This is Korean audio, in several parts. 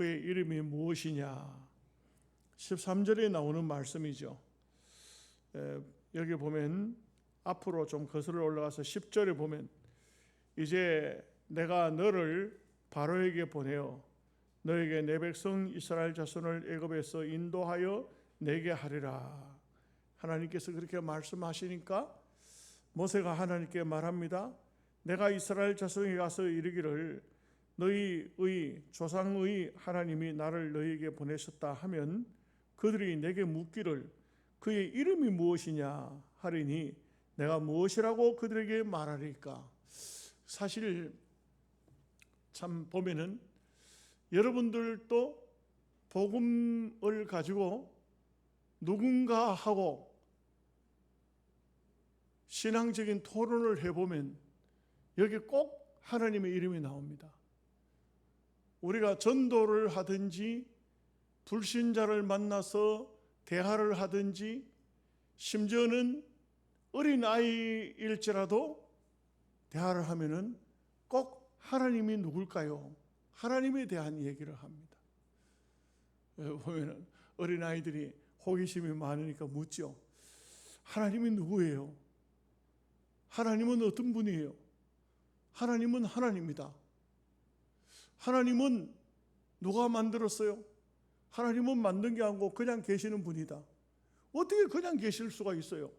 그의 이름이 무엇이냐? 13절에 나오는 말씀이죠. 여기 보면 앞으로 좀 거슬러 올라가서 10절에 보면 이제 내가 너를 바로에게 보내어 너에게 내 백성 이스라엘 자손을 애굽에서 인도하여 내게 하리라. 하나님께서 그렇게 말씀하시니까 모세가 하나님께 말합니다. 내가 이스라엘 자손에게 가서 이르기를 너희의 조상의 하나님이 나를 너희에게 보내셨다 하면 그들이 내게 묻기를 그의 이름이 무엇이냐 하리니 내가 무엇이라고 그들에게 말하리까. 사실 참 보면은 여러분들도 복음을 가지고 누군가하고 신앙적인 토론을 해보면 여기 꼭 하나님의 이름이 나옵니다. 우리가 전도를 하든지 불신자를 만나서 대화를 하든지 심지어는 어린아이일지라도 대화를 하면은 꼭 하나님이 누굴까요? 하나님에 대한 얘기를 합니다. 보면은 어린아이들이 호기심이 많으니까 묻죠. 하나님이 누구예요? 하나님은 어떤 분이에요? 하나님은 하나님이다. 하나님은 누가 만들었어요? 하나님은 만든 게 아니고 그냥 계시는 분이다. 어떻게 그냥 계실 수가 있어요?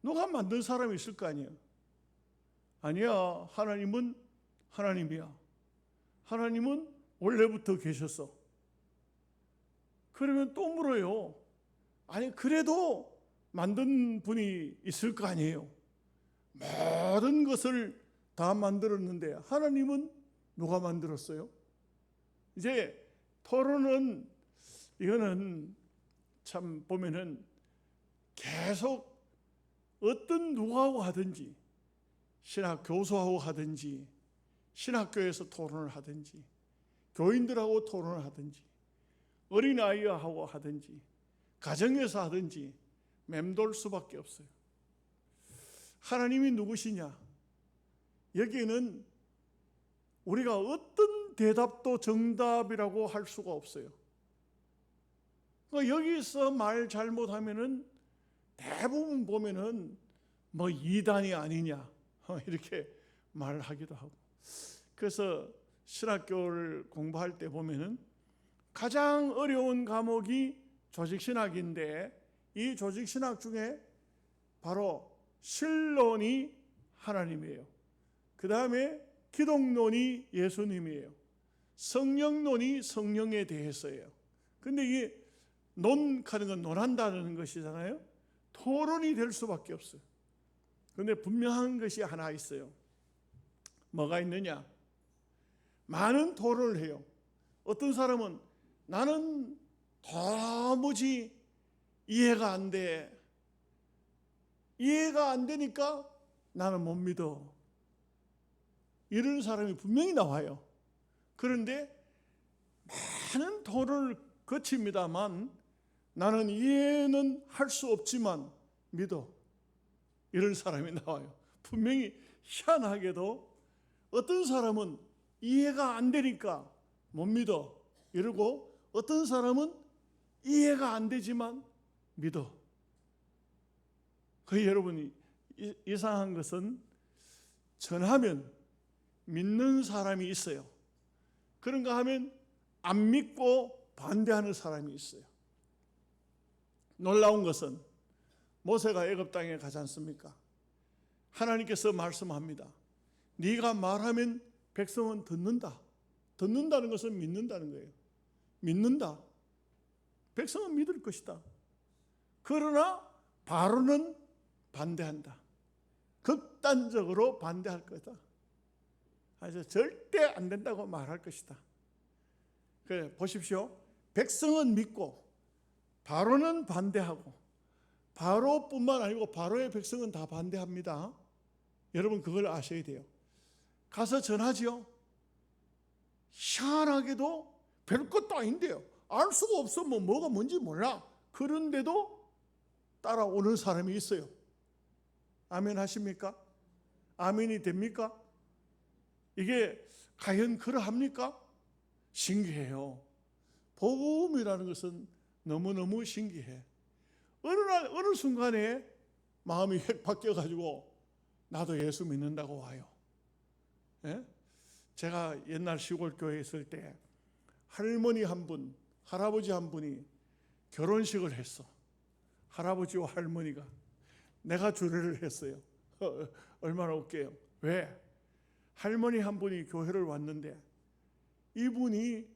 누가 만든 사람이 있을 거 아니에요? 아니야. 하나님은 하나님이야. 하나님은 원래부터 계셨어. 그러면 또 물어요. 아니 그래도 만든 분이 있을 거 아니에요? 모든 것을 다 만들었는데 하나님은 누가 만들었어요? 이제 토론은 이거는 참 보면은 계속 어떤 누구하고 하든지 신학 교수하고 하든지 신학교에서 토론을 하든지 교인들하고 토론을 하든지 어린아이하고 하든지 가정에서 하든지 맴돌 수밖에 없어요. 하나님이 누구시냐? 여기에는 우리가 어떤 대답도 정답이라고 할 수가 없어요. 여기서 말 잘못하면은 대부분 보면은 뭐 이단이 아니냐 이렇게 말하기도 하고. 그래서 신학교를 공부할 때 보면은 가장 어려운 과목이 조직신학인데 이 조직신학 중에 바로 신론이 하나님이에요. 그 다음에 기독론이 예수님이에요. 성령론이 성령에 대해서예요. 근데 이게 논하는 건 논한다는 것이잖아요. 토론이 될 수밖에 없어요. 근데 분명한 것이 하나 있어요. 뭐가 있느냐? 많은 토론을 해요. 어떤 사람은 나는 도무지 이해가 안 돼. 이해가 안 되니까 나는 못 믿어. 이런 사람이 분명히 나와요. 그런데 많은 토론을 거칩니다만 나는 이해는 할 수 없지만 믿어. 이런 사람이 나와요. 분명히 희한하게도 어떤 사람은 이해가 안 되니까 못 믿어. 이러고 어떤 사람은 이해가 안 되지만 믿어. 여러분이 이상한 것은 전하면 믿는 사람이 있어요. 그런가 하면 안 믿고 반대하는 사람이 있어요. 놀라운 것은 모세가 애굽 땅에 가지 않습니까? 하나님께서 말씀합니다. 네가 말하면 백성은 듣는다. 듣는다는 것은 믿는다는 거예요. 믿는다. 백성은 믿을 것이다. 그러나 바로는 반대한다. 극단적으로 반대할 거다. 그래서 절대 안 된다고 말할 것이다. 그래 보십시오. 백성은 믿고 바로는 반대하고 바로뿐만 아니고 바로의 백성은 다 반대합니다. 여러분 그걸 아셔야 돼요. 가서 전하지요. 희한하게도 별것도 아닌데요. 알 수가 없어. 뭐가 뭔지 몰라. 그런데도 따라오는 사람이 있어요. 아멘 하십니까? 아멘이 됩니까? 이게 과연 그러합니까? 신기해요. 복음이라는 것은 너무너무 신기해. 어느 순간에 마음이 획 바뀌어가지고 나도 예수 믿는다고 와요. 예? 제가 옛날 시골 교회에 있을 때 할머니 한 분, 할아버지 한 분이 결혼식을 했어. 할아버지와 할머니가. 내가 주례를 했어요. 얼마나 웃겨요. 왜? 할머니 한 분이 교회를 왔는데 이분이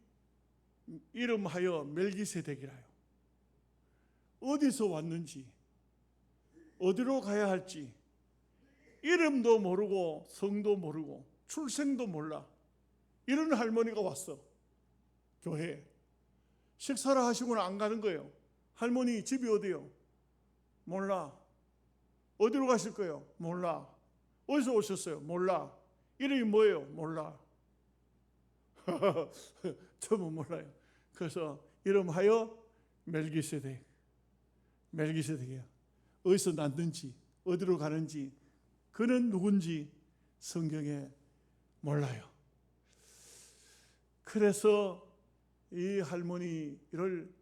이름하여 멜기세덱이라요. 어디서 왔는지, 어디로 가야 할지 이름도 모르고 성도 모르고 출생도 몰라. 이런 할머니가 왔어. 교회에. 식사를 하시고는 안 가는 거예요. 할머니 집이 어디요? 몰라. 어디로 가실 거예요? 몰라. 어디서 오셨어요? 몰라. 이름이 뭐예요? 몰라. 저는 몰라요. 그래서 이름하여 멜기세덱. 멜기세덱이야. 어디서 났는지, 어디로 가는지, 그는 누군지 성경에 몰라요. 그래서 이 할머니를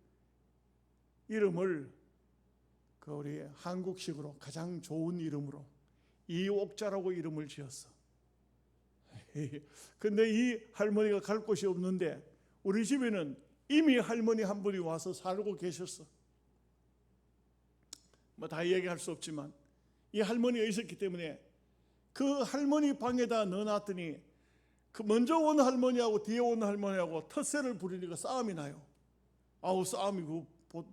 이름을 우리 한국식으로 가장 좋은 이름으로 이옥자라고 이름을 지었어. 근데 이 할머니가 갈 곳이 없는데 우리 집에는 이미 할머니 한 분이 와서 살고 계셨어. 뭐 다 얘기할 수 없지만 이 할머니가 있었기 때문에 그 할머니 방에다 넣어놨더니 그 먼저 온 할머니하고 뒤에 온 할머니하고 텃세를 부리니까 싸움이 나요. 아우, 싸움이 그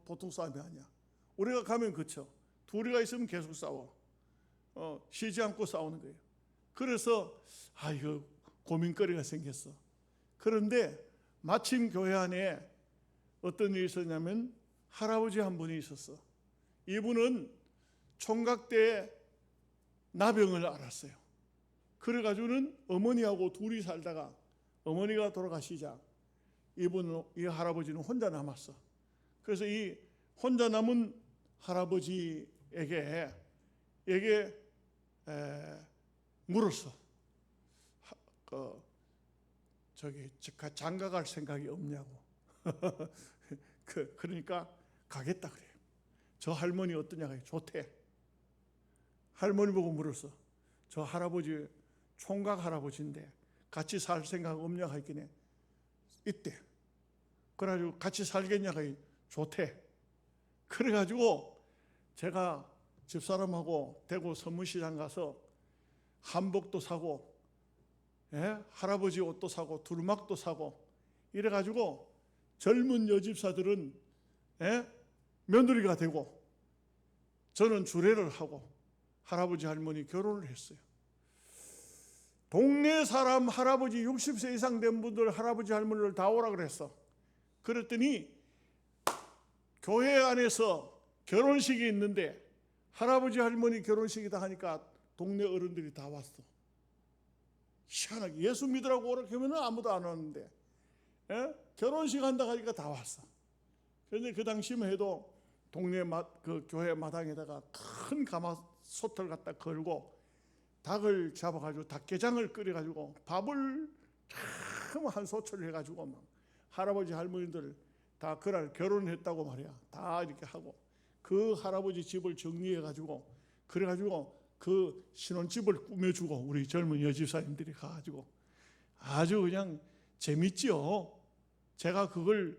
보통 싸움이 아니야. 우리가 가면 그쵸. 둘이가 있으면 계속 싸워. 쉬지 않고 싸우는 거예요. 그래서 이거 고민거리가 생겼어. 그런데 마침 교회 안에 어떤 일이 있었냐면 할아버지 한 분이 있었어. 이분은 총각 때 나병을 앓았어요. 그래가지고는 어머니하고 둘이 살다가 어머니가 돌아가시자 이 할아버지는 혼자 남았어. 그래서 이 혼자 남은 할아버지에게 물었어. 장가 갈 생각이 없냐고. 그러니까 가겠다 그래요. 저 할머니 어떠냐고. 좋대. 할머니 보고 물었어. 저 할아버지 총각 할아버지인데 같이 살 생각 없냐고 했더니 있대. 그래가지고 같이 살겠냐고. 좋대. 그래가지고 제가 집사람하고 대구 선문시장 가서 한복도 사고, 할아버지 옷도 사고, 두루막도 사고, 이래가지고 젊은 여집사들은 며느리가 되고 저는 주례를 하고 할아버지 할머니 결혼을 했어요. 동네 사람 할아버지 60세 이상 된 분들 할아버지 할머니를 다 오라 그랬어. 그랬더니 교회 안에서 결혼식이 있는데 할아버지 할머니 결혼식이다 하니까 동네 어른들이 다 왔어. 희한하게 예수 믿으라고 오라 하면 아무도 안 왔는데 결혼식 한다 하니까 다 왔어. 그런데 그 당시만 해도 동네 그 교회 마당에다가 큰 가마솥을 갖다 걸고 닭을 잡아가지고 닭게장을 끓여가지고 밥을 참 한 소철 해가지고 막 할아버지 할머니들 다 그날 결혼했다고 말이야. 다 이렇게 하고 그 할아버지 집을 정리해가지고 그래가지고 그 신혼집을 꾸며주고 우리 젊은 여집사님들이 가가지고 아주 그냥 재밌지요. 제가 그걸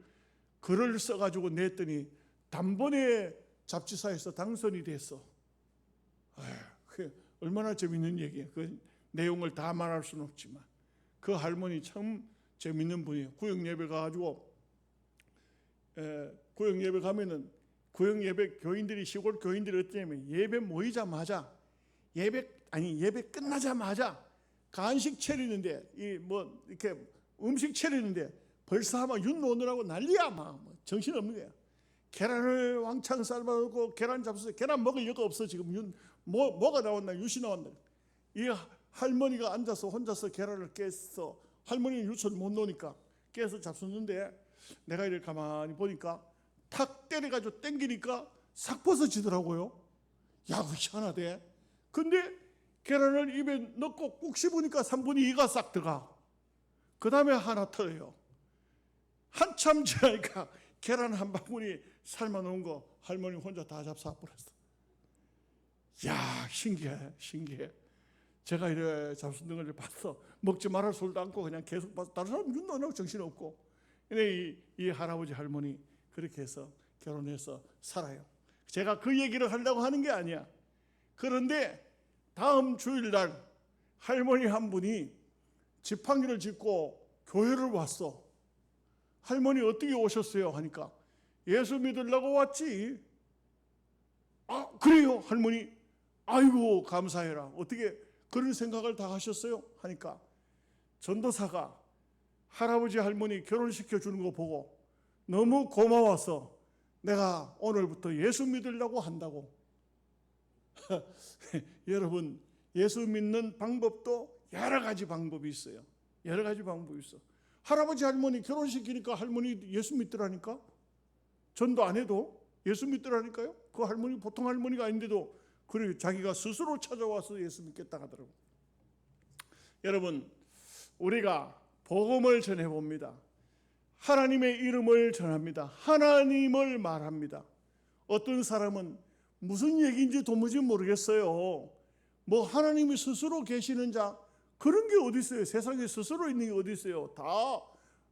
글을 써가지고 냈더니 단번에 잡지사에서 당선이 됐어. 얼마나 재밌는 얘기예요. 그 내용을 다 말할 수는 없지만 그 할머니 참 재밌는 분이에요. 구역예배 가가지고 구역예배 가면은 구역예배 교인들이 시골 교인들이 어떠냐면 예배 모이자마자 예배 끝나자마자 간식 차리는데 이렇게 음식 차리는데 벌써 아마 윤 오느라고 난리야. 막 정신 없는 거야. 계란을 왕창 삶아놓고 계란 잡숴서 계란 먹을 여가 없어. 지금 뭐가 나왔나 유시 나왔나. 이 할머니가 앉아서 혼자서 계란을 깨서 할머니는 유치원 못 놓으니까 깨서 잡수는데 내가 이렇게 가만히 보니까 탁 때려가지고 땡기니까 싹 벗어지더라고요. 야, 그 희한하대. 근데 계란을 입에 넣고 꾹 씹으니까 3분의 2가 싹 들어가. 그 다음에 하나 터요. 한참 지나니까 계란 한 바구니 삶아놓은 거 할머니 혼자 다 잡숴버렸어. 야, 신기해. 제가 이래 잡수는 걸 봤어. 먹지 말할 소리도 않고 그냥 계속 봐서 다른 사람 눈도 안 하고 정신없고. 근데 이 할아버지 할머니 그렇게 해서 결혼해서 살아요. 제가 그 얘기를 하려고 하는 게 아니야. 그런데 다음 주일날 할머니 한 분이 지팡이를 짚고 교회를 왔어. 할머니 어떻게 오셨어요? 하니까 예수 믿으려고 왔지. 아, 그래요? 할머니 아이고 감사해라. 어떻게 그런 생각을 다 하셨어요? 하니까 전도사가 할아버지 할머니 결혼시켜 주는 거 보고 너무 고마워서 내가 오늘부터 예수 믿으려고 한다고. 여러분, 예수 믿는 방법도 여러 가지 방법이 있어요. 여러 가지 방법이 있어. 할아버지 할머니 결혼시키니까 할머니 예수 믿더라니까. 전도 안 해도 예수 믿더라니까요. 그 할머니 보통 할머니가 아닌데도 그래 자기가 스스로 찾아와서 예수 믿겠다 하더라고. 여러분, 우리가 복음을 전해봅니다. 하나님의 이름을 전합니다. 하나님을 말합니다. 어떤 사람은 무슨 얘기인지 도무지 모르겠어요. 뭐 하나님이 스스로 계시는 자 그런 게 어디 있어요? 세상에 스스로 있는 게 어디 있어요? 다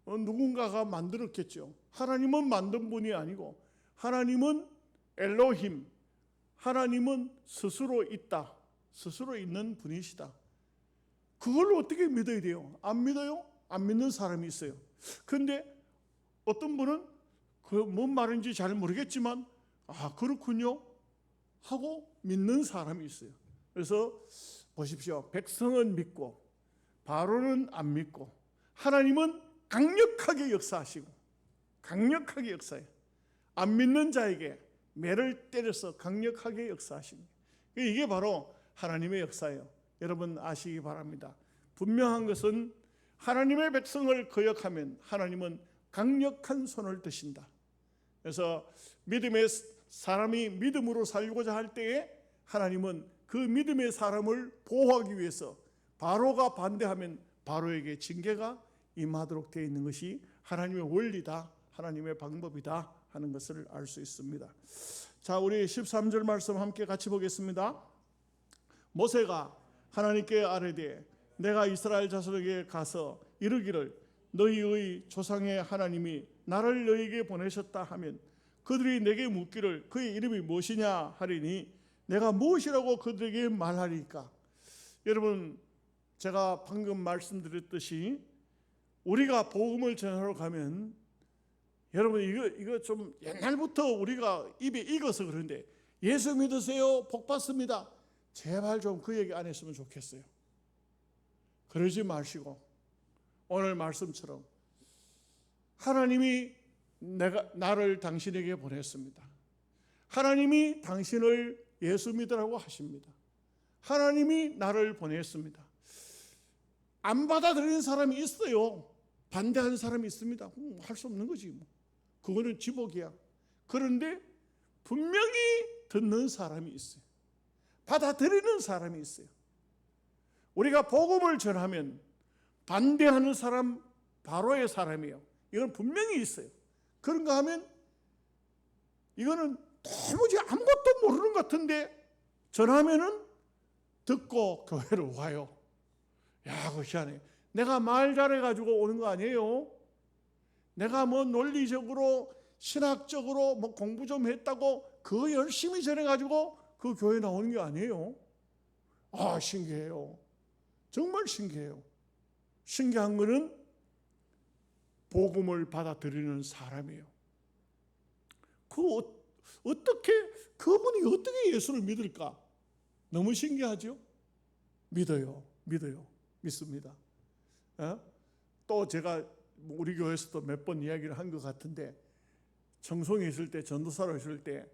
누군가가 만들었겠죠. 하나님은 만든 분이 아니고 하나님은 엘로힘, 하나님은 스스로 있다. 스스로 있는 분이시다. 그걸 어떻게 믿어야 돼요? 안 믿어요? 안 믿는 사람이 있어요. 그런데 어떤 분은 그 뭔 말인지 잘 모르겠지만 아 그렇군요 하고 믿는 사람이 있어요. 그래서 보십시오. 백성은 믿고 바로는 안 믿고 하나님은 강력하게 역사하시고 강력하게 역사해요. 안 믿는 자에게 매를 때려서 강력하게 역사하십니다. 이게 바로 하나님의 역사예요. 여러분 아시기 바랍니다. 분명한 것은 하나님의 백성을 거역하면 하나님은 강력한 손을 드신다. 그래서 믿음의 사람이 믿음으로 살고자 할 때에 하나님은 그 믿음의 사람을 보호하기 위해서 바로가 반대하면 바로에게 징계가 임하도록 되어 있는 것이 하나님의 원리다, 하나님의 방법이다 하는 것을 알 수 있습니다. 자, 우리 13절 말씀 함께 같이 보겠습니다. 모세가 하나님께 아뢰되 내가 이스라엘 자손에게 가서 이르기를 너희의 조상의 하나님이 나를 너희에게 보내셨다 하면 그들이 내게 묻기를 그의 이름이 무엇이냐 하리니 내가 무엇이라고 그들에게 말하리까. 여러분 제가 방금 말씀드렸듯이 우리가 복음을 전하러 가면 여러분 이거 좀 옛날부터 우리가 입에 익어서 그런데 예수 믿으세요 복 받습니다. 제발 좀 그 얘기 안 했으면 좋겠어요. 그러지 마시고 오늘 말씀처럼 하나님이 나를 당신에게 보냈습니다. 하나님이 당신을 예수 믿으라고 하십니다. 하나님이 나를 보냈습니다. 안 받아들이는 사람이 있어요. 반대하는 사람이 있습니다. 할 수 없는 거지 뭐. 그거는 지복이야. 그런데 분명히 듣는 사람이 있어요. 받아들이는 사람이 있어요. 우리가 복음을 전하면 반대하는 사람 바로의 사람이에요. 이건 분명히 있어요. 그런가 하면 이거는 도무지 아무것도 모르는 것 같은데 전하면은 듣고 교회로 와요. 야, 그거 희한해. 내가 말 잘해가지고 오는 거 아니에요. 내가 뭐 논리적으로 신학적으로 뭐 공부 좀 했다고 그거 열심히 전해가지고 그 교회 나오는 게 아니에요. 아, 신기해요. 정말 신기해요. 신기한 거는 복음을 받아들이는 사람이에요. 그분이 어떻게 예수를 믿을까? 너무 신기하죠? 믿어요. 믿습니다. 또 제가 우리 교회에서도 몇 번 이야기를 한 것 같은데 청송에 있을 때 전도사로 있을 때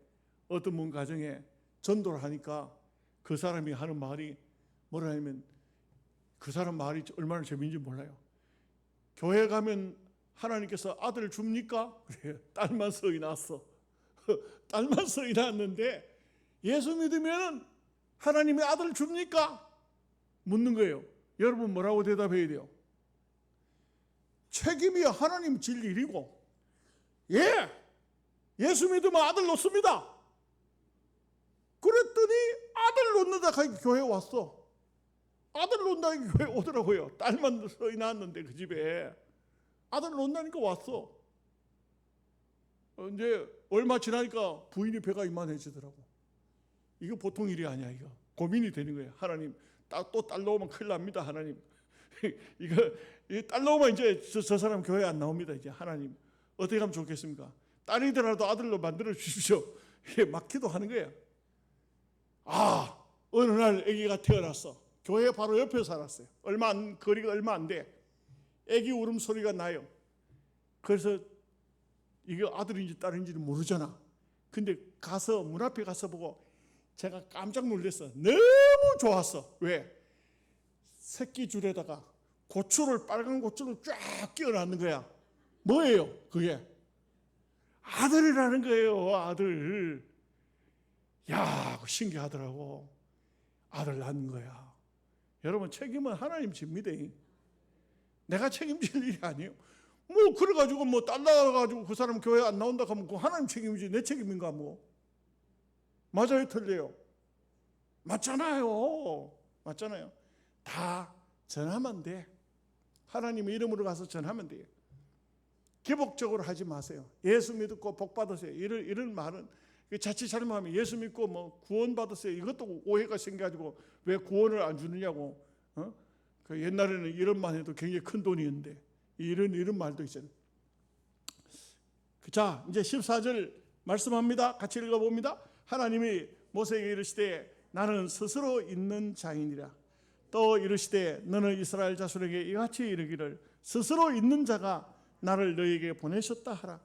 어떤 분 가정에 전도를 하니까 그 사람이 하는 말이 뭐라 하면 그 사람 말이 얼마나 재미있는지 몰라요. 교회 가면 하나님께서 아들 줍니까? 그래요. 딸만 서이 났어. 딸만 서이 났는데 예수 믿으면 하나님이 아들 줍니까? 묻는 거예요. 여러분 뭐라고 대답해야 돼요? 책임이 하나님 질 일이고, 예수 믿으면 아들 놓습니다. 그랬더니 아들 놓는다 하니 교회 왔어. 아들 놓는다니까 교회 오더라고요. 딸만 서이 낳았는데 그 집에 아들 놓는다니까 왔어. 이제 얼마 지나니까 부인이 배가 이만해지더라고. 이거 보통 일이 아니야. 이거 고민이 되는 거예요. 하나님, 또 딸 놓으면 큰일 납니다. 하나님. 이거 딸 놓으면 이제 저 사람 교회 안 나옵니다. 이제 하나님 어떻게 하면 좋겠습니까? 딸이더라도 아들로 만들어 주십시오. 이게 막 기도하는 거예요. 어느 날 아기가 태어났어. 교회 바로 옆에 살았어요. 거리가 얼마 안 돼. 아기 울음소리가 나요. 그래서 이게 아들인지 딸인지는 모르잖아. 근데 문 앞에 가서 보고 제가 깜짝 놀랐어. 너무 좋았어. 왜? 새끼 줄에다가 빨간 고추를 쫙 끼워놨는 거야. 뭐예요? 그게 아들이라는 거예요. 아들. 야, 신기하더라고. 아들 낳는 거야. 여러분, 책임은 하나님 집니다. 내가 책임질 일이 아니에요. 그래가지고 딸 낳아가지고 그 사람 교회 안 나온다 하면 그 하나님 책임이지 내 책임인가 맞아요, 틀려요? 맞잖아요. 다 전하면 돼. 하나님의 이름으로 가서 전하면 돼요. 기복적으로 하지 마세요. 예수 믿고 복 받으세요. 이런 말은 자칫 잘못하면 예수 믿고 구원 받으세요. 이것도 오해가 생겨가지고 왜 구원을 안 주느냐고. 그 옛날에는 이런만 해도 굉장히 큰 돈이었는데 이런 말도 있어요. 자, 이제 14절 말씀합니다. 같이 읽어봅니다. 하나님이 모세에게 이르시되 나는 스스로 있는 자이니라. 또 이르시되 너는 이스라엘 자손에게 이같이 이르기를 스스로 있는 자가 나를 너에게 보내셨다 하라.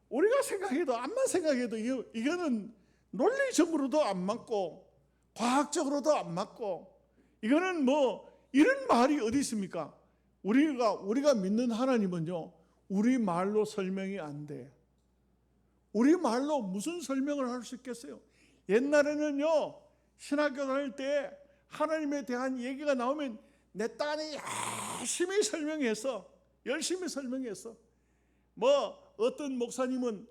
우리가 생각해도 암만 생각해도 이거는 논리적으로도 안 맞고 과학적으로도 안 맞고 이거는 이런 말이 어디 있습니까? 우리가 믿는 하나님은요, 우리 말로 설명이 안 돼. 우리 말로 무슨 설명을 할 수 있겠어요? 옛날에는요, 신학교 다닐 때 하나님에 대한 얘기가 나오면 내 딸이 열심히 설명했어. 어떤 목사님은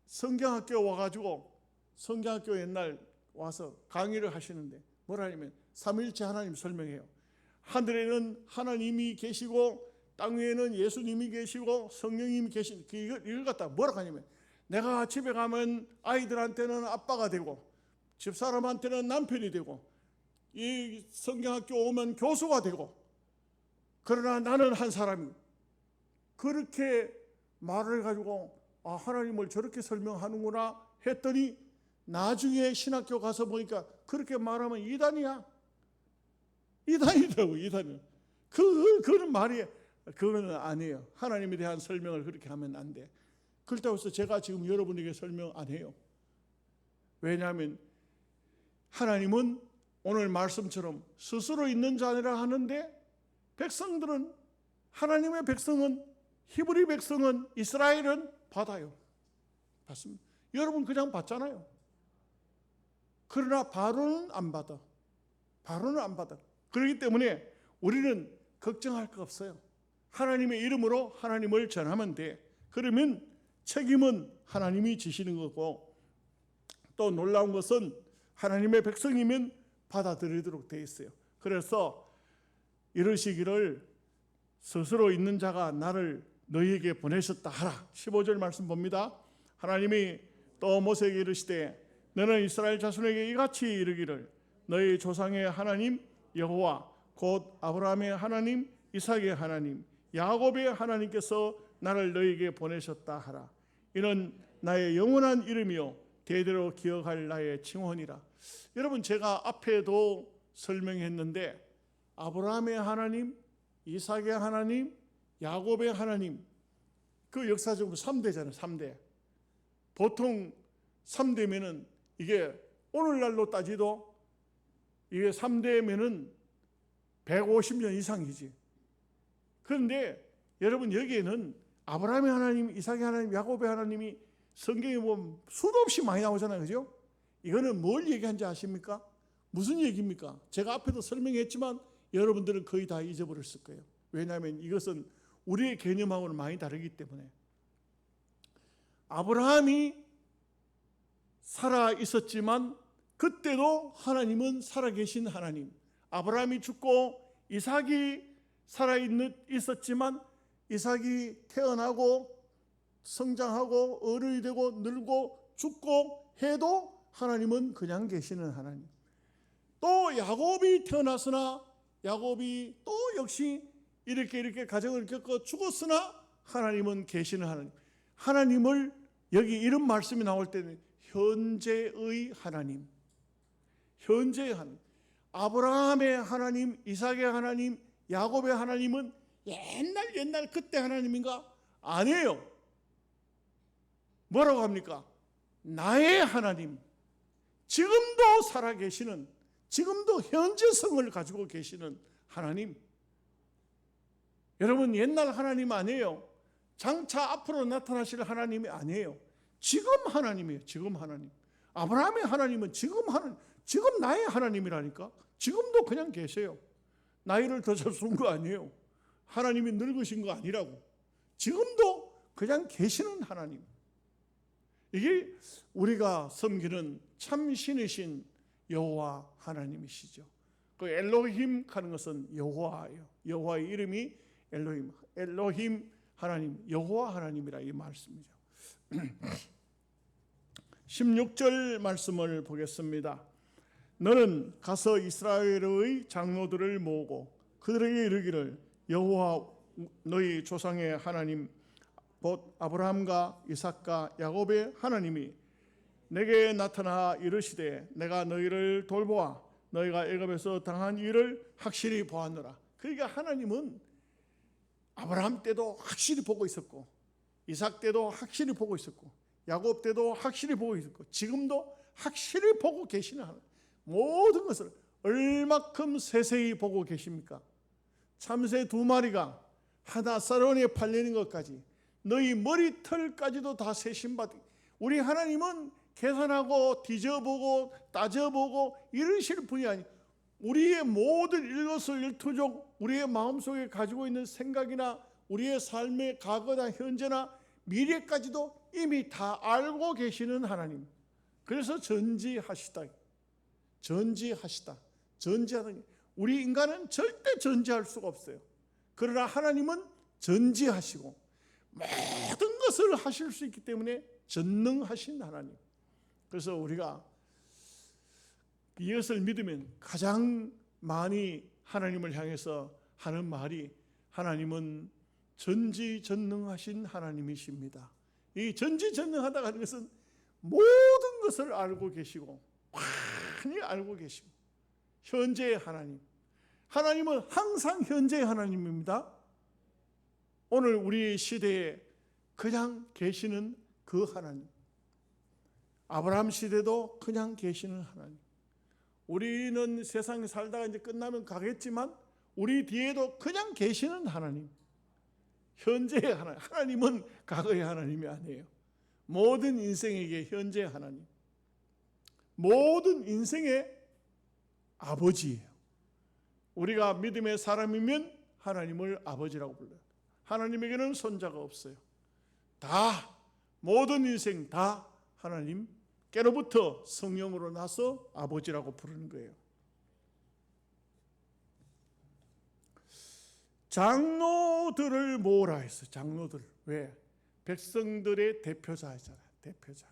성경학교 와가지고 성경학교 옛날 와서 강의를 하시는데 뭐라 하냐면 삼위일체 하나님 설명해요. 하늘에는 하나님이 계시고 땅 위에는 예수님이 계시고 성령님이 계신 이걸 갖다 뭐라고 하냐면 내가 집에 가면 아이들한테는 아빠가 되고 집사람한테는 남편이 되고 이 성경학교 오면 교수가 되고 그러나 나는 한 사람이 그렇게 말을 가지고 하나님을 저렇게 설명하는구나 했더니 나중에 신학교 가서 보니까 그렇게 말하면 이단이야. 이단이라고. 그거는 말이 그거는 아니에요. 하나님에 대한 설명을 그렇게 하면 안 돼. 그렇다고 해서 제가 지금 여러분에게 설명 안 해요. 왜냐하면 하나님은 오늘 말씀처럼 스스로 있는 자니라 하는데 백성들은 하나님의 백성은 히브리 백성은 이스라엘은 받아요. 받습니다. 여러분 그냥 받잖아요. 그러나 바로는 안 받아. 그렇기 때문에 우리는 걱정할 거 없어요. 하나님의 이름으로 하나님을 전하면 돼. 그러면 책임은 하나님이 지시는 거고 또 놀라운 것은 하나님의 백성이면 받아들이도록 돼 있어요. 그래서 이르시기를 스스로 있는 자가 나를 너희에게 보내셨다 하라. 15절 말씀 봅니다. 하나님이 또 모세에게 이르시되 너는 이스라엘 자손에게 이같이 이르기를 너희 조상의 하나님 여호와 곧 아브라함의 하나님 이삭의 하나님 야곱의 하나님께서 나를 너희에게 보내셨다 하라. 이는 나의 영원한 이름이요 대대로 기억할 나의 칭호니라. 여러분 제가 앞에도 설명했는데 아브라함의 하나님, 이삭의 하나님, 야곱의 하나님 그 역사적으로 3대잖아요. 3대. 보통 3대면은 이게 오늘날로 따지도 이게 3대면은 150년 이상이지. 그런데 여러분 여기에는 아브라함의 하나님, 이삭의 하나님, 야곱의 하나님이 성경에 보면 수도 없이 많이 나오잖아요. 그죠? 이거는 뭘 얘기하는지 아십니까? 무슨 얘기입니까? 제가 앞에도 설명했지만 여러분들은 거의 다 잊어버렸을 거예요. 왜냐하면 이것은 우리의 개념하고는 많이 다르기 때문에 아브라함이 살아 있었지만 그때도 하나님은 살아계신 하나님. 아브라함이 죽고 이삭이 살아 있었지만 이삭이 태어나고 성장하고 어른이 되고 늙고 죽고 해도 하나님은 그냥 계시는 하나님. 또 야곱이 태어났으나 야곱이 또 역시 이렇게 가정을 겪어 죽었으나 하나님은 계시는 하나님. 하나님을 여기 이런 말씀이 나올 때는 현재의 하나님, 현재의 하나님. 아브라함의 하나님, 이삭의 하나님, 야곱의 하나님은 옛날 그때 하나님인가? 아니에요. 뭐라고 합니까? 나의 하나님, 지금도 살아계시는, 지금도 현재성을 가지고 계시는 하나님. 여러분, 옛날 하나님 아니에요. 장차 앞으로 나타나실 하나님이 아니에요. 지금 하나님이에요. 지금 하나님. 아브라함의 하나님은 지금 나의 하나님이라니까. 지금도 그냥 계세요. 나이를 더 잡수는 거 아니에요. 하나님이 늙으신 거 아니라고. 지금도 그냥 계시는 하나님. 이게 우리가 섬기는 참 신이신 여호와 하나님이시죠. 그 엘로힘 하는 것은 여호와예요. 여호와의 이름이 엘로힘 하나님, 여호와 하나님이라 이 말씀이죠. 16절 말씀을 보겠습니다. 너는 가서 이스라엘의 장로들을 모으고 그들에게 이르기를 여호와 너희 조상의 하나님 곧 아브라함과 이삭과 야곱의 하나님이 내게 나타나 이르시되 내가 너희를 돌보아 너희가 애굽에서 당한 일을 확실히 보았노라. 그러니까 하나님은 아브라함 때도 확실히 보고 있었고 이삭 때도 확실히 보고 있었고 야곱 때도 확실히 보고 있었고 지금도 확실히 보고 계시는 하나님. 모든 것을 얼마큼 세세히 보고 계십니까? 참새 2마리가 하나 사론에 팔리는 것까지 너희 머리털까지도 다 세심받기. 우리 하나님은 계산하고 뒤져보고 따져보고 이러실 분이 아니. 우리의 모든 일거수일투족, 우리의 마음속에 가지고 있는 생각이나 우리의 삶의 과거나 현재나 미래까지도 이미 다 알고 계시는 하나님. 그래서 전지하시다. 전지하는. 우리 인간은 절대 전지할 수가 없어요. 그러나 하나님은 전지하시고 모든 것을 하실 수 있기 때문에 전능하신 하나님. 그래서 우리가 이것을 믿으면 가장 많이 하나님을 향해서 하는 말이 하나님은 전지전능하신 하나님이십니다. 이 전지전능하다고 하는 것은 모든 것을 알고 계시고 많이 알고 계시고 현재의 하나님. 하나님은 항상 현재의 하나님입니다. 오늘 우리 시대에 그냥 계시는 그 하나님. 아브라함 시대도 그냥 계시는 하나님. 우리는 세상에 살다가 이제 끝나면 가겠지만 우리 뒤에도 그냥 계시는 하나님. 현재의 하나님. 하나님은 과거의 하나님이 아니에요. 모든 인생에게 현재의 하나님. 모든 인생의 아버지예요. 우리가 믿음의 사람이면 하나님을 아버지라고 불러요. 하나님에게는 손자가 없어요. 다 모든 인생 다 하나님께로부터 성령으로 나서 아버지라고 부르는 거예요. 장로들을 모으라 했어요. 장로들. 왜? 백성들의 대표자잖아요. 대표자.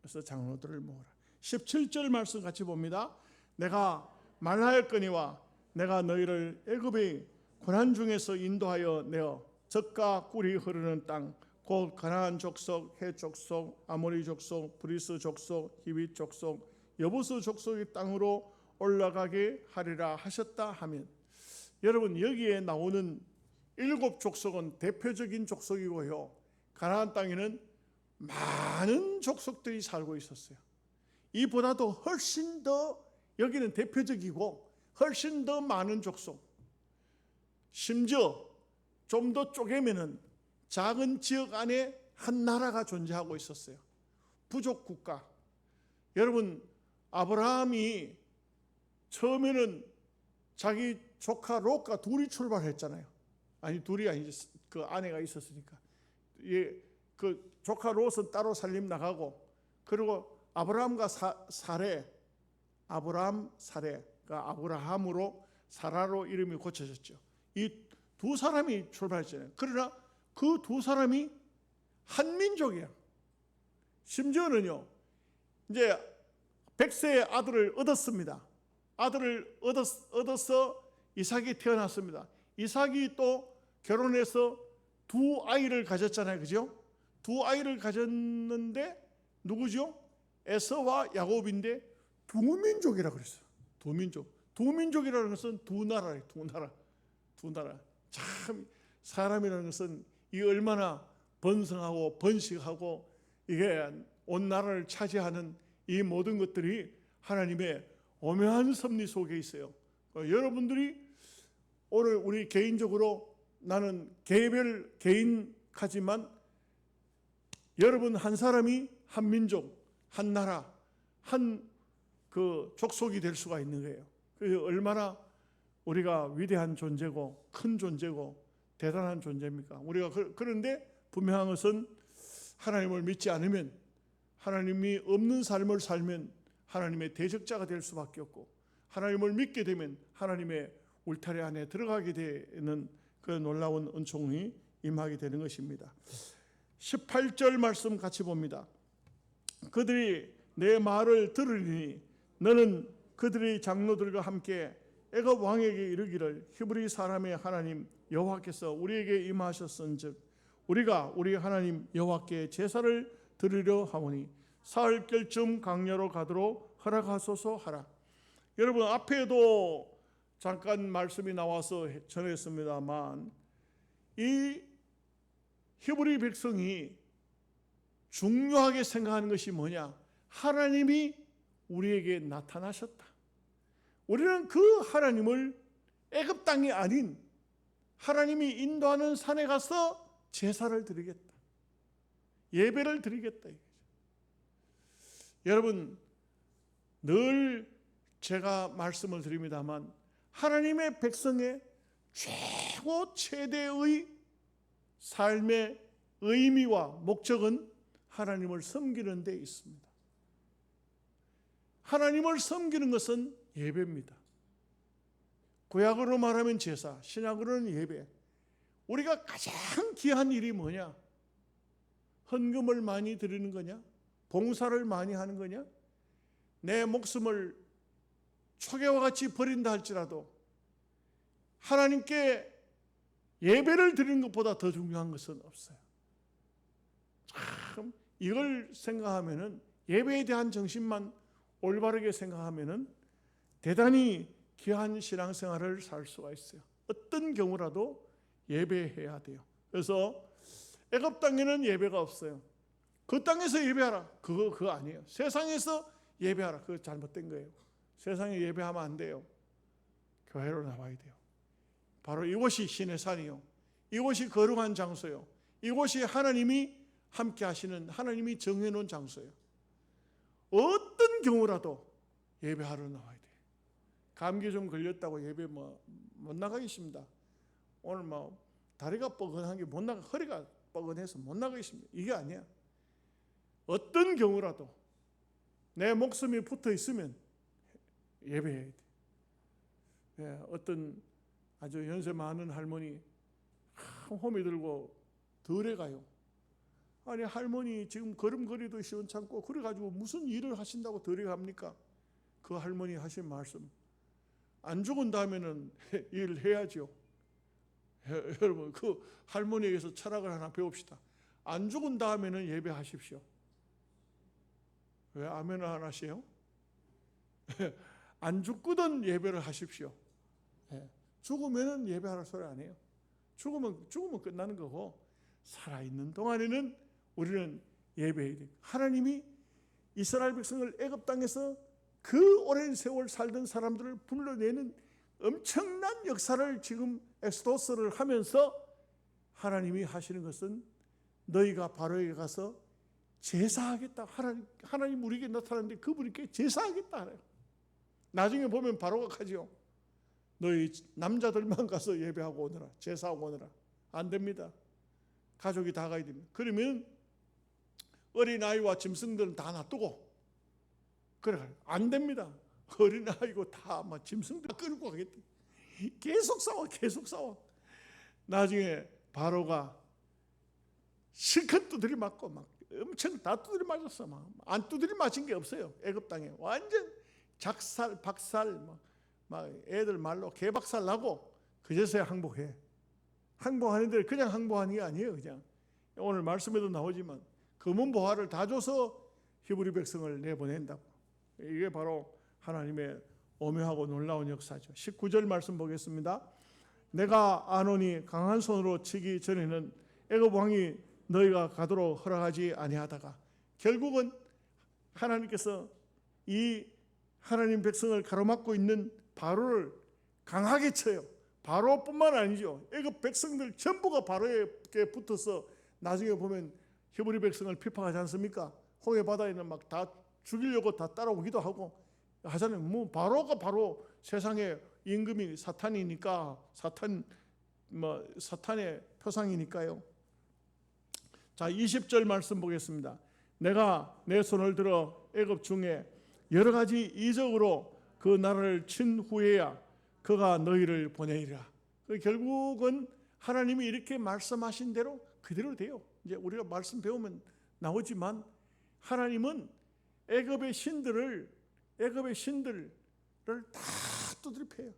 그래서 장로들을 모으라. 17절 말씀 같이 봅니다. 내가 말하였거니와 내가 너희를 애굽의 고난 중에서 인도하여 내어 젖과 꿀이 흐르는 땅 곧 가나안 족속, 헷 족속, 아모리 족속, 브리스 족속, 히윗 족속, 여부스 족속의 땅으로 올라가게 하리라 하셨다 하면, 여러분 여기에 나오는 7 족속은 대표적인 족속이고요. 가나안 땅에는 많은 족속들이 살고 있었어요. 이보다도 훨씬 더 여기는 대표적이고 훨씬 더 많은 족속. 심지어 좀 더 쪼개면은 작은 지역 안에 한 나라가 존재하고 있었어요. 부족 국가. 여러분 아브라함이 처음에는 자기 조카 롯과 둘이 출발했잖아요. 아니 둘이 아니지, 그 아내가 있었으니까. 그 조카 롯은 따로 살림 나가고, 그리고 아브라함과 아브라함 사레가 아브라함으로 사라로 이름이 고쳐졌죠. 이 두 사람이 출발했잖아요. 그러나 그 두 사람이 한 민족이야. 심지어는요, 이제 100세의 아들을 얻었습니다. 아들을 얻어서 이삭이 태어났습니다. 이삭이 또 결혼해서 두 아이를 가졌잖아요. 그죠? 두 아이를 가졌는데 누구죠? 에서와 야곱인데 두 민족이라고 그랬어요. 두 민족. 두 민족이라는 것은 두 나라예요. 두 나라. 참 사람이라는 것은 이 얼마나 번성하고 번식하고 이게 온 나라를 차지하는 이 모든 것들이 하나님의 오묘한 섭리 속에 있어요. 여러분들이 오늘 우리 개인적으로 나는 개인하지만 여러분 한 사람이 한 민족, 한 나라, 한 그 족속이 될 수가 있는 거예요. 그래서 얼마나 우리가 위대한 존재고 큰 존재고 대단한 존재입니까? 우리가 그런데 분명한 것은 하나님을 믿지 않으면, 하나님이 없는 삶을 살면 하나님의 대적자가 될 수밖에 없고, 하나님을 믿게 되면 하나님의 울타리 안에 들어가게 되는 그 놀라운 은총이 임하게 되는 것입니다. 18절 말씀 같이 봅니다. 그들이 내 말을 들으리니 너는 그들의 장로들과 함께 애굽 왕에게 이르기를 히브리 사람의 하나님 여호와께서 우리에게 임하셨은즉 우리가 우리 하나님 여호와께 제사를 드리려 하오니 사흘결쯤 강야로 가도록 허락하소서 하라. 여러분 앞에도 잠깐 말씀이 나와서 전했습니다만 이 히브리 백성이 중요하게 생각하는 것이 뭐냐? 하나님이 우리에게 나타나셨다. 우리는 그 하나님을 애굽 땅이 아닌 하나님이 인도하는 산에 가서 제사를 드리겠다. 예배를 드리겠다. 여러분 늘 제가 말씀을 드립니다만 하나님의 백성의 최고 최대의 삶의 의미와 목적은 하나님을 섬기는 데 있습니다. 하나님을 섬기는 것은 예배입니다. 구약으로 말하면 제사, 신약으로는 예배. 우리가 가장 귀한 일이 뭐냐? 헌금을 많이 드리는 거냐? 봉사를 많이 하는 거냐? 내 목숨을 초계와 같이 버린다 할지라도 하나님께 예배를 드리는 것보다 더 중요한 것은 없어요. 참 이걸 생각하면은, 예배에 대한 정신만 올바르게 생각하면은 대단히 귀한 신앙생활을 살 수가 있어요. 어떤 경우라도 예배해야 돼요. 그래서 애굽 땅에는 예배가 없어요. 그 땅에서 예배하라. 그거 아니에요. 세상에서 예배하라. 그거 잘못된 거예요. 세상에 예배하면 안 돼요. 교회로 나와야 돼요. 바로 이곳이 신의 산이요, 이곳이 거룩한 장소요, 이곳이 하나님이 함께 하시는, 하나님이 정해놓은 장소예요. 어떤 경우라도 예배하러 나와야 돼요. 감기 좀 걸렸다고 예배 못 나가겠습니다. 오늘 다리가 뻐근한 게 못 나가, 허리가 뻐근해서 못 나가겠습니다. 이게 아니야. 어떤 경우라도 내 목숨이 붙어 있으면 예배해야 돼. 예, 어떤 아주 연세 많은 할머니 홈이 들고 덜에 가요. 아니 할머니 지금 걸음걸이도 시원찮고 그래가지고 무슨 일을 하신다고 덜에 갑니까? 그 할머니 하신 말씀, 안 죽은 다음에는 일을 해야죠. 여러분 그 할머니에게서 철학을 하나 배웁시다. 안 죽은 다음에는 예배하십시오. 왜 아멘을 안 하세요? 안 죽거든 예배를 하십시오. 죽으면은 예배하라 소리 안 해요. 죽으면 끝나는 거고, 살아있는 동안에는 우리는 예배해야 돼요. 하나님이 이스라엘 백성을 애굽 땅에서 그 오랜 세월 살던 사람들을 불러내는 엄청난 역사를 지금 엑소더스를 하면서 하나님이 하시는 것은 너희가 바로에게 가서 제사하겠다. 하나님 우리에게 나타났는데 그분께 제사하겠다 하래요. 나중에 보면 바로가 가죠. 너희 남자들만 가서 예배하고 오너라, 제사하고 오너라. 안 됩니다. 가족이 다 가야 됩니다. 그러면 어린아이와 짐승들은 다 놔두고, 그래, 안 됩니다. 어린아이고 다 막 짐승들 끌고 가겠대. 계속 싸워. 나중에 바로가 실컷 두드려 맞고 막 엄청 다 두드려 맞았어. 막 안 두드려 맞은 게 없어요. 애굽 땅에 완전 작살 박살 막 애들 말로 개박살 나고 그제서야 항복해. 항복하는데 그냥 항복하는 게 아니에요. 그냥 오늘 말씀에도 나오지만 검은 보화를 다 줘서 히브리 백성을 내보낸다고. 이게 바로 하나님의 오묘하고 놀라운 역사죠. 19절 말씀 보겠습니다. 내가 아노니 강한 손으로 치기 전에는 애굽 왕이 너희가 가도록 허락하지 아니하다가 결국은 하나님께서 이 하나님 백성을 가로막고 있는 바로를 강하게 쳐요. 바로뿐만 아니죠. 애굽 백성들 전부가 바로에게 붙어서 나중에 보면 히브리 백성을 비판하지 않습니까? 홍해 바다에는 막 다 죽이려고 다 따라오기도 하고 하잖아요. 뭐 바로가 바로 세상의 임금이 사탄이니까 사탄의 표상이니까요. 자, 20절 말씀 보겠습니다. 내가 내 손을 들어 애굽 중에 여러 가지 이적으로 그 나라를 친 후에야 그가 너희를 보내리라. 결국은 하나님이 이렇게 말씀하신 대로 그대로 돼요. 이제 우리가 말씀 배우면 나오지만 하나님은 애굽의 신들을 다 두드려 패요.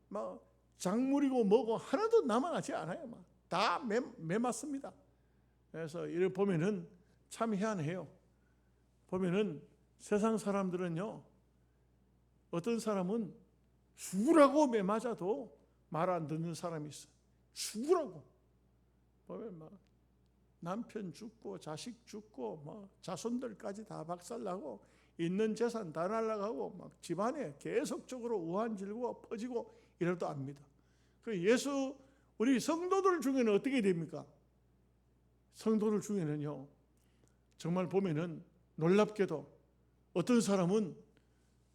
막 작물이고 뭐고 하나도 남아나지 않아요. 막 다 매맞습니다. 그래서 이를 보면은 참 희한해요. 보면은 세상 사람들은요, 어떤 사람은 죽으라고 매맞아도 말 안 듣는 사람이 있어. 죽으라고. 보면 막 남편 죽고 자식 죽고 막 자손들까지 다 박살나고 있는 재산 다 날라가고 막 집안에 계속적으로 우환질고 퍼지고 이래도 압니다. 그 예수 우리 성도들 중에는 어떻게 됩니까? 성도들 중에는요, 정말 보면은 놀랍게도 어떤 사람은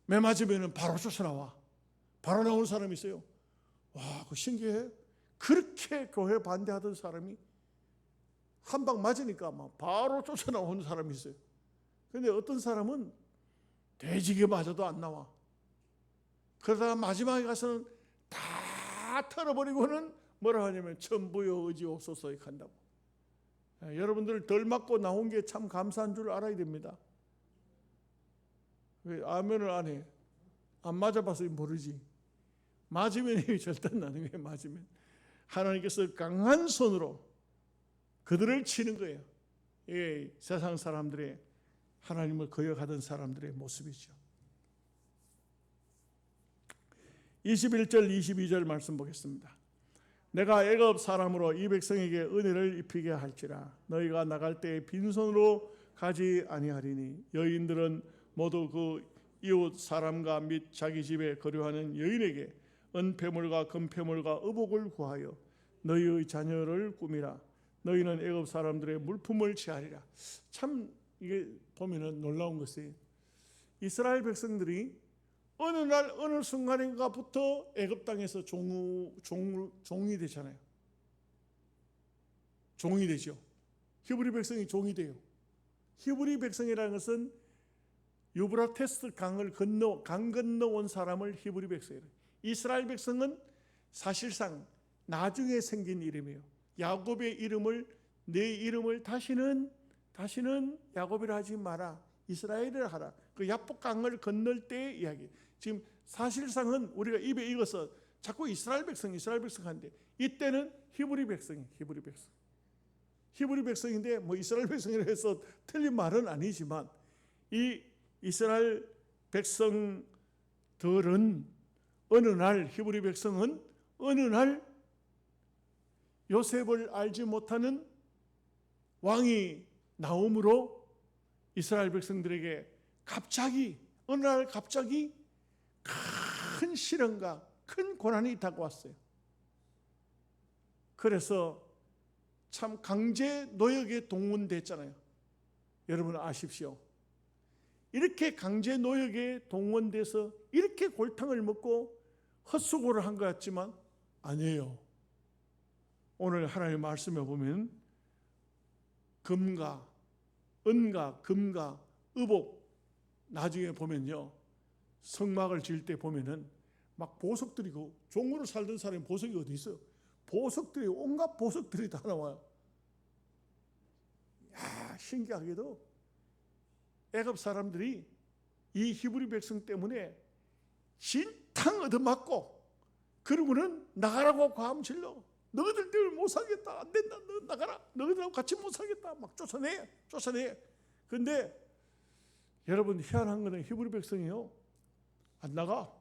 매 맞으면은 바로 쫓아나와. 바로 나오는 사람이 있어요. 와, 그 신기해. 그렇게 교회 반대하던 사람이 한 방 맞으니까 막 바로 쫓아나오는 사람이 있어요. 근데 어떤 사람은 돼지게 맞아도 안 나와. 그러다가 마지막에 가서는 다 털어버리고는 뭐라 하냐면 천부여 의지옵소서 이렇게 한다고. 여러분들 덜 맞고 나온 게 참 감사한 줄 알아야 됩니다. 왜 아멘을 안 해? 안 맞아봐서 모르지. 맞으면 힘이 절대 나는 게 맞으면 하나님께서 강한 손으로 그들을 치는 거예요. 이게 세상 사람들의 하나님을 거역하던 사람들의 모습이죠. 21절 22절 말씀 보겠습니다. 내가 애굽 사람으로 이 백성에게 은혜를 입히게 할지라 너희가 나갈 때 빈손으로 가지 아니하리니 여인들은 모두 그 이웃 사람과 및 자기 집에 거류하는 여인에게 은폐물과 금폐물과 의복을 구하여 너희의 자녀를 꾸미라. 너희는 애굽 사람들의 물품을 취하리라. 참 이게 보면은 놀라운 것이 이스라엘 백성들이 어느 날 어느 순간인가부터 애굽 땅에서 종이 되잖아요. 종이 되죠. 히브리 백성이 종이 돼요. 히브리 백성이라는 것은 유브라테스 강 건너 온 사람을 히브리 백성이래요. 이스라엘 백성은 사실상 나중에 생긴 이름이에요. 야곱의 이름을 내 이름을 다시는 야곱이라 하지 마라. 이스라엘이라 하라. 그 야복강을 건널 때의 이야기. 지금 사실상은 우리가 입에 익어서 자꾸 이스라엘 백성 하는데 이때는 히브리 백성이에요. 히브리 백성인데 뭐 이스라엘 백성이라 해서 틀린 말은 아니지만 이 이스라엘 백성들은 어느 날 히브리 백성은 어느 날 요셉을 알지 못하는 왕이 나옴으로 이스라엘 백성들에게 어느 날 갑자기 큰 시련과 큰 고난이 다가왔어요. 그래서 참 강제 노역에 동원됐잖아요. 여러분 아십시오. 이렇게 강제 노역에 동원돼서 이렇게 골탕을 먹고 헛수고를 한 것 같지만 아니에요. 오늘 하나님의 말씀에 보면 금과 은과 금과 의복, 나중에 보면요, 성막을 지을 때 보면은 막 보석들이, 그 종으로 살던 사람이 보석이 어디 있어요? 보석들이, 온갖 보석들이 다 나와요. 야, 신기하게도 애굽 사람들이 이 히브리 백성 때문에 진탕 얻어맞고, 그러고는 나가라고 과음 질러. 너희들 때문에 못 살겠다. 안 된다. 너 나가라. 너희들하고 같이 못 살겠다. 막 쫓아내. 근데 여러분, 희한한 거는 히브리 백성이요, 안 나가.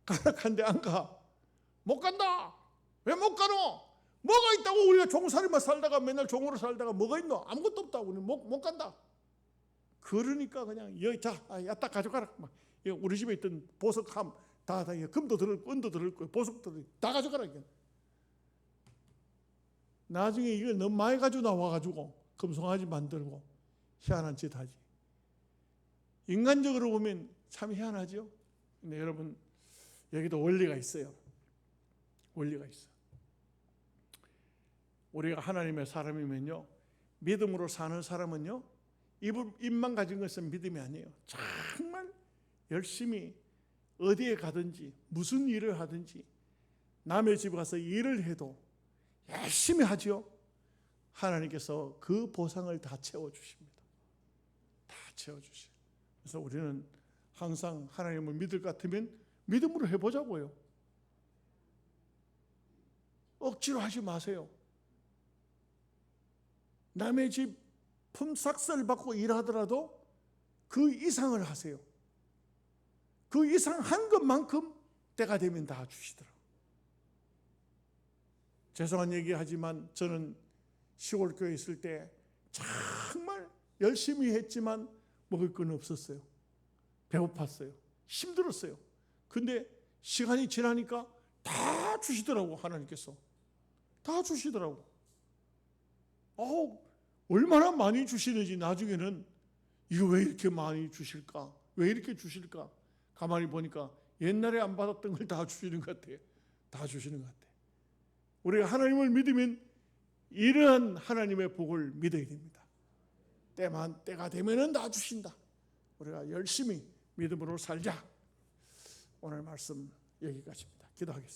가락한데 안 가. 못 간다. 왜 못 가노? 뭐가 있다고? 우리가 종살이만 살다가, 맨날 종으로 살다가 뭐가 있노? 아무것도 없다고. 우리 못 간다. 그러니까 그냥 여기 자, 야딱 가져가라. 막 우리 집에 있던 보석함 다 금도 들었고 은도 들었고 보석도 다 가져가라. 이게. 나중에 이걸 너무 많이 가지고 나와가지고 금송아지 만들고 희한한 짓 하지. 인간적으로 보면 참 희한하죠. 근데 여러분, 여기도 원리가 있어요. 원리가 있어. 우리가 하나님의 사람이면요, 믿음으로 사는 사람은요, 입만 가진 것은 믿음이 아니에요. 정말 열심히 어디에 가든지 무슨 일을 하든지 남의 집에 가서 일을 해도 열심히 하죠. 하나님께서 그 보상을 다 채워주십니다. 다 채워주셔요. 그래서 우리는 항상 하나님을 믿을 것 같으면 믿음으로 해보자고요. 억지로 하지 마세요. 남의 집 품삯을 받고 일하더라도 그 이상을 하세요. 그 이상 한 것만큼 때가 되면 다 주시더라고요. 죄송한 얘기하지만 저는 시골 교회에 있을 때 정말 열심히 했지만 먹을 건 없었어요. 배고팠어요. 힘들었어요. 근데 시간이 지나니까 다 주시더라고. 하나님께서 다 주시더라고. 얼마나 많이 주시는지 나중에는 이거 왜 이렇게 많이 주실까? 왜 이렇게 주실까? 가만히 보니까 옛날에 안 받았던 걸 다 주시는 것 같아요. 다 주시는 것 같아요. 우리가 하나님을 믿으면 이러한 하나님의 복을 믿어야 됩니다. 때가 되면은 다 주신다. 우리가 열심히 믿음으로 살자. 오늘 말씀 여기까지입니다. 기도하겠습니다.